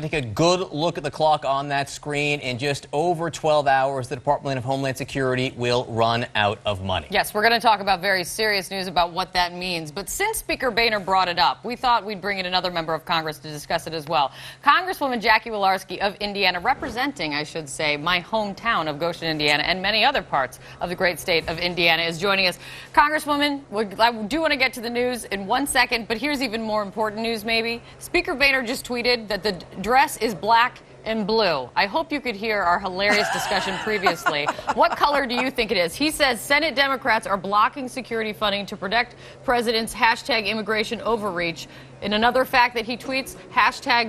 Take a good look at the clock on that screen. In just over 12 hours, the Department of Homeland Security will run out of money. Yes, we're going to talk about very serious news about what that means. But since Speaker Boehner brought it up, we thought we'd bring in another member of Congress to discuss it as well. Congresswoman Jackie Walorski of Indiana, representing, I should say, my hometown of Goshen, Indiana, and many other parts of the great state of Indiana, is joining us. Congresswoman, I do want to get to the news in 1 second, but here's even more important news, maybe. Speaker Boehner just tweeted that the dress is black and blue. I hope you could hear our hilarious discussion previously. What color do you think it is? He says Senate Democrats are blocking security funding to protect president's #immigration overreach. In another fact that he tweets,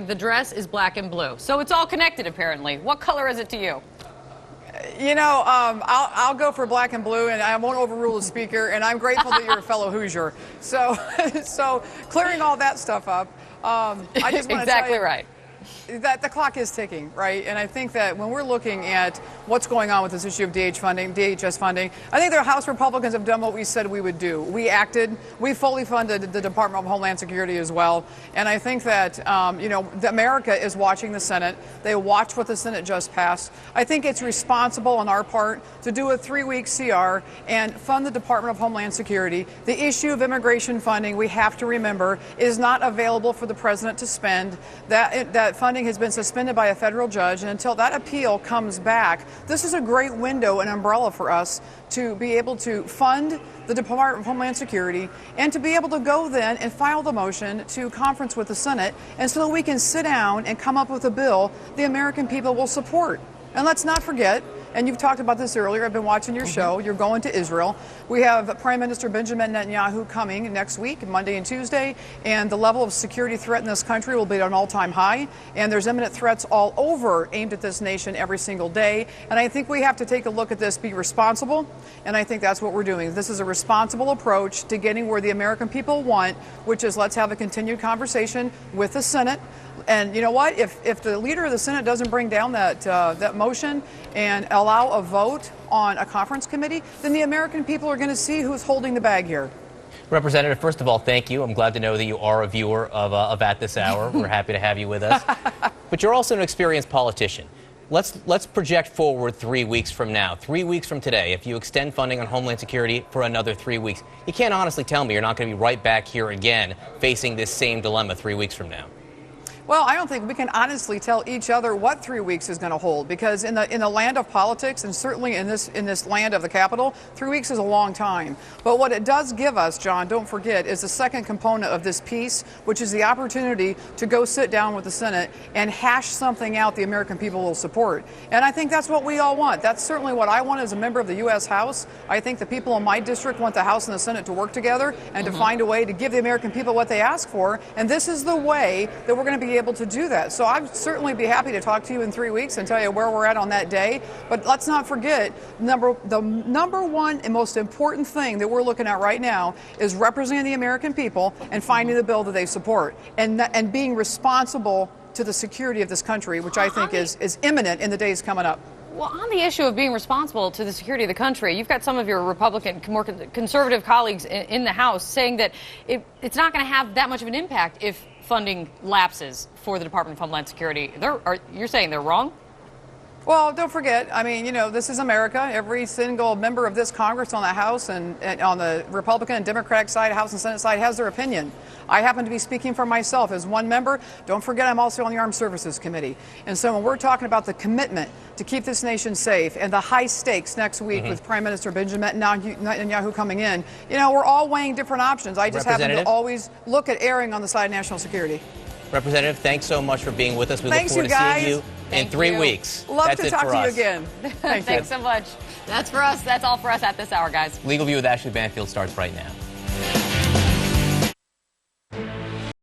#the dress is black and blue. So it's all connected, apparently. What color is it to you? You know, I'll go for black and blue, and I won't overrule the speaker, and I'm grateful that you're a fellow Hoosier. So clearing all that stuff up, I just want to tell you right. that the clock is ticking, right? And I think that when we're looking at what's going on with this issue of DHS funding, I think the House Republicans have done what we said we would do. We acted. We fully funded the Department of Homeland Security as well. And I think that, America is watching the Senate. They watch what the Senate just passed. I think it's responsible on our part to do a 3-week CR and fund the Department of Homeland Security. The issue of immigration funding, we have to remember, is not available for the president to spend. That funding has been suspended by a federal judge, and until that appeal comes back, this is a great window and umbrella for us to be able to fund the Department of Homeland Security and to be able to go then and file the motion to conference with the Senate, and so that we can sit down and come up with a bill the American people will support. And let's not forget, and you've talked about this earlier, I've been watching your show, you're going to Israel. We have Prime Minister Benjamin Netanyahu coming next week, Monday and Tuesday, and the level of security threat in this country will be at an all-time high, and there's imminent threats all over aimed at this nation every single day. And I think we have to take a look at this, be responsible, and I think that's what we're doing. This is a responsible approach to getting where the American people want, which is let's have a continued conversation with the Senate. And you know what? If the leader of the Senate doesn't bring down that motion and allow a vote on a conference committee, then the American people are going to see who's holding the bag here. Representative, first of all, thank you. I'm glad to know that you are a viewer of At This Hour. We're happy to have you with us. But you're also an experienced politician. Let's project forward 3 weeks from now. 3 weeks from today, if you extend funding on Homeland Security for another 3 weeks, you can't honestly tell me you're not going to be right back here again facing this same dilemma 3 weeks from now. Well, I don't think we can honestly tell each other what 3 weeks is going to hold, because in the land of politics, and certainly in this land of the Capitol, 3 weeks is a long time. But what it does give us, John, don't forget, is the second component of this piece, which is the opportunity to go sit down with the Senate and hash something out the American people will support. And I think that's what we all want. That's certainly what I want as a member of the U.S. House. I think the people in my district want the House and the Senate to work together and to find a way to give the American people what they ask for. And this is the way that we're going to be able to do that. So I'd certainly be happy to talk to you in 3 weeks and tell you where we're at on that day. But let's not forget, the number one and most important thing that we're looking at right now is representing the American people and finding the bill that they support, and being responsible to the security of this country, which I think is imminent in the days coming up. Well, on the issue of being responsible to the security of the country, you've got some of your Republican, more conservative colleagues in the House saying that it's not going to have that much of an impact if funding lapses for the Department of Homeland Security. You're saying they're wrong? Well, don't forget, I mean, this is America. Every single member of this Congress on the House and on the Republican and Democratic side, House and Senate side, has their opinion. I happen to be speaking for myself as one member. Don't forget, I'm also on the Armed Services Committee. And so when we're talking about the commitment to keep this nation safe and the high stakes next week with Prime Minister Benjamin Netanyahu coming in, we're all weighing different options. I just happen to always look at erring on the side of national security. Representative, thanks so much for being with us. We look forward to seeing you in 3 weeks. Love to talk to you again. Thanks so much. That's for us. That's all for us at this hour, guys. Legal View with Ashley Banfield starts right now.